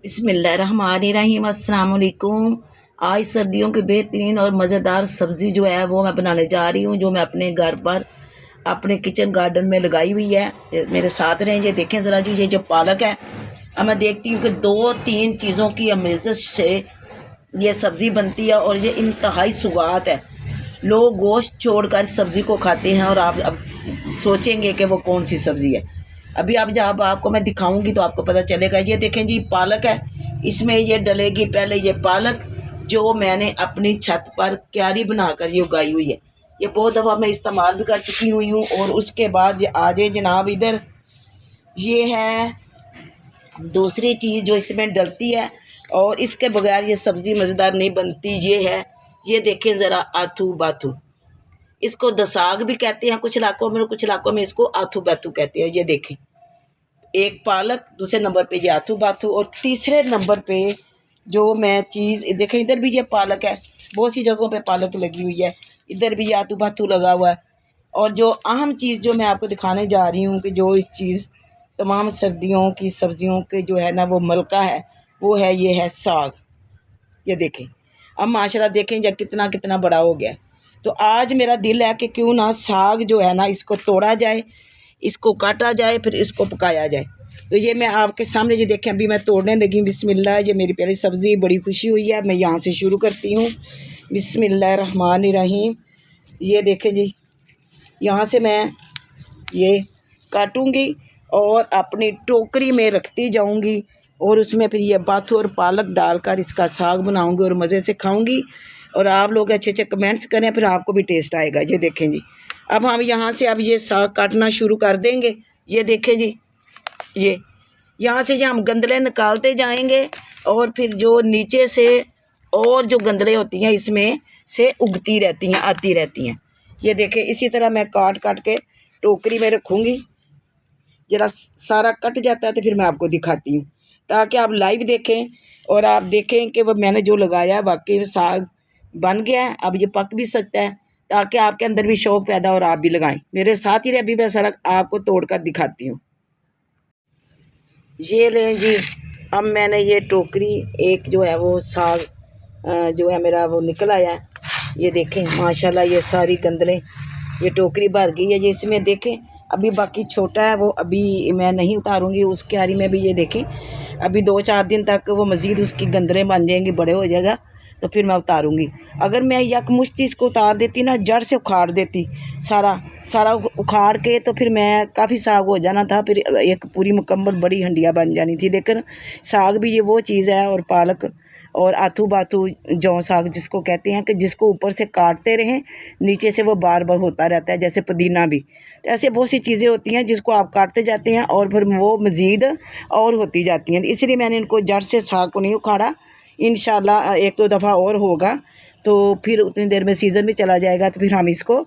बिस्मिल्लाहिर्रहमानिर्रहीम अस्सलाम वालेकुम। आज सर्दियों की बेहतरीन और मज़ेदार सब्ज़ी जो है वो मैं बनाने जा रही हूँ, जो मैं अपने घर पर अपने किचन गार्डन में लगाई हुई है। मेरे साथ रहें। ये देखें ज़रा जी, ये जो पालक है, अब मैं देखती हूँ कि 2-3 चीज़ों की अमेज़श से ये सब्ज़ी बनती है और ये इंतहाई सुगात है। लोग गोश्त छोड़कर सब्ज़ी को खाते हैं और आप अब सोचेंगे कि वो कौन सी सब्ज़ी है। अभी अब जब आपको मैं दिखाऊंगी तो आपको पता चलेगा। ये देखें जी, पालक है, इसमें ये डलेगी पहले ये पालक जो मैंने अपनी छत पर क्यारी बनाकर ये उगाई हुई है। ये बहुत दफ़ा मैं इस्तेमाल भी कर चुकी हुई हूँ। और उसके बाद ये आ जाए जनाब इधर, ये है दूसरी चीज़ जो इसमें डलती है और इसके बगैर ये सब्ज़ी मज़ेदार नहीं बनती। ये है, ये देखें ज़रा, आथू बाथू। इसको दसाग भी कहते हैं कुछ इलाकों में इसको आथू बाथू कहते हैं। ये देखें, एक पालक, दूसरे नंबर पे ये आथू बाथू, और तीसरे नंबर पे जो मैं चीज़ देखें, इधर भी ये पालक है, बहुत सी जगहों पे पालक लगी हुई है, इधर भी ये आथू बाथू लगा हुआ है। और जो अहम चीज़ जो मैं आपको दिखाने जा रही हूँ कि जो इस चीज़ तमाम सर्दियों की सब्ज़ियों के जो है ना वो मलका है, वो है, ये है साग। ये देखें, अब माशाल्लाह देखें जब कितना कितना बड़ा हो गया। तो आज मेरा दिल है कि क्यों ना साग जो है ना इसको तोड़ा जाए, इसको काटा जाए, फिर इसको पकाया जाए। तो ये मैं आपके सामने ये देखें, अभी मैं तोड़ने लगी। बिस्मिल्लाह, ये मेरी पहली सब्ज़ी, बड़ी खुशी हुई है। मैं यहाँ से शुरू करती हूँ। बिस्मिल्लाहिर्रहमानिर्रहीम। ये देखें जी, यहाँ से मैं ये काटूँगी और अपनी टोकरी में रखती जाऊँगी और उसमें फिर ये बाथू और पालक डालकर इसका साग बनाऊँगी और मज़े से खाऊँगी। और आप लोग अच्छे अच्छे कमेंट्स करें, फिर आपको भी टेस्ट आएगा। ये देखें जी, अब हम यहाँ से अब ये साग काटना शुरू कर देंगे। ये देखें जी, ये यहाँ से हम गंदले निकालते जाएंगे और फिर जो नीचे से और जो गंदले होती हैं इसमें से उगती रहती हैं, आती रहती हैं। ये देखें, इसी तरह मैं काट काट के टोकरी में रखूँगी। जरा सारा कट जाता है तो फिर मैं आपको दिखाती हूँ, ताकि आप लाइव देखें और आप देखें कि वो मैंने जो लगाया है वाकई में साग बन गया है। अब ये पक भी सकता है, ताकि आपके अंदर भी शौक़ पैदा और आप भी लगाएं। मेरे साथ ही रहे, अभी मैं सारा आपको तोड़कर दिखाती हूँ। ये लें जी, अब मैंने ये टोकरी एक जो है वो साग जो है मेरा वो निकल आया है। ये देखें माशाल्लाह, ये सारी गंदलें, ये टोकरी भर गई है। ये इसमें देखें अभी बाकी छोटा है, वो अभी मैं नहीं उतारूँगी। उस क्यारी में भी ये देखें अभी 2-4 दिन तक वो मज़ीद उसकी गंदलें बन जाएंगी, बड़े हो जाएगा तो फिर मैं उतारूँगी। अगर मैं यकमुश्त इसको उतार देती ना, जड़ से उखाड़ देती सारा उखाड़ के, तो फिर मैं काफ़ी साग हो जाना था, फिर एक पूरी मुकम्मल बड़ी हंडिया बन जानी थी। लेकिन साग भी ये वो चीज़ है, और पालक और आथू बाथू जौ साग जिसको कहते हैं, कि जिसको ऊपर से काटते रहें, नीचे से वो बार बार होता रहता है। जैसे पुदीना भी, तो ऐसे बहुत सी चीज़ें होती हैं जिसको आप काटते जाते हैं और फिर वो मज़ीद और होती जाती हैं। इसलिए मैंने इनको जड़ से साग को नहीं उखाड़ा। इंशाल्लाह 1-2 दफ़ा और होगा तो फिर उतनी देर में सीज़न भी चला जाएगा, तो फिर हम इसको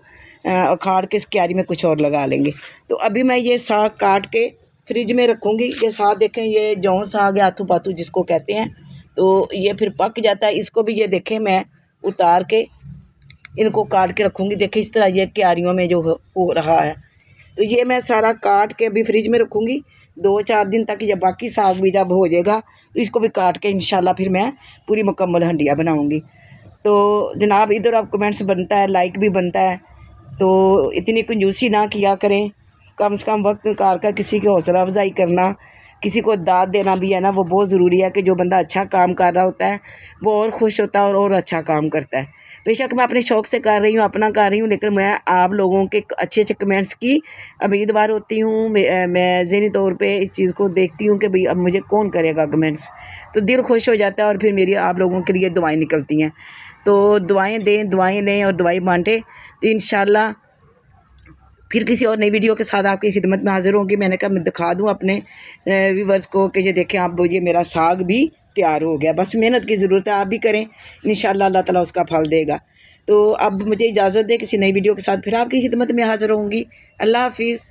उखाड़ के इस क्यारी में कुछ और लगा लेंगे। तो अभी मैं ये साग काट के फ्रिज में रखूँगी। ये साग देखें, ये जौ साग या आथू बाथू जिसको कहते हैं, तो ये फिर पक जाता है। इसको भी ये देखें मैं उतार के इनको काट के रखूँगी। देखें इस तरह ये क्यारियों में जो हो रहा है, तो ये मैं सारा काट के अभी फ्रिज में रखूँगी 2-4 दिन तक। या बाकी साग भी जब हो जाएगा तो इसको भी काट के इंशाल्लाह फिर मैं पूरी मुकम्मल हंडिया बनाऊँगी। तो जनाब इधर अब कमेंट्स बनता है, लाइक भी बनता है, तो इतनी कंजूसी ना किया करें। कम से कम वक्त निकाल कर किसी की हौसला अफजाई करना, किसी को दाद देना भी है ना, वो बहुत ज़रूरी है। कि जो बंदा अच्छा काम कर रहा होता है वो और खुश होता है और अच्छा काम करता है। बेशक मैं अपने शौक़ से कर रही हूँ, अपना कर रही हूँ, लेकिन मैं आप लोगों के अच्छे अच्छे कमेंट्स की उम्मीदवार होती हूँ। मैं ज़हनी तौर पे इस चीज़ को देखती हूँ कि भाई अब मुझे कौन करेगा कमेंट्स, तो दिल खुश हो जाता है और फिर मेरी आप लोगों के लिए दुआएँ निकलती हैं। तो दुआएँ दें, दुआएँ लें और दुआएँ बाँटें। तो इंशाल्लाह फिर किसी और नई वीडियो के साथ आपकी खिदमत में हाज़िर होंगी। मैंने कहा मैं दिखा दूँ अपने व्यूवर्स को कि ये देखें आप, ये मेरा साग भी तैयार हो गया। बस मेहनत की ज़रूरत है, आप भी करें, इंशाल्लाह अल्लाह ताला उसका फल देगा। तो अब मुझे इजाज़त दें, किसी नई वीडियो के साथ फिर आपकी खिदमत में हाज़िर होंगी। अल्लाह हाफ़िज़।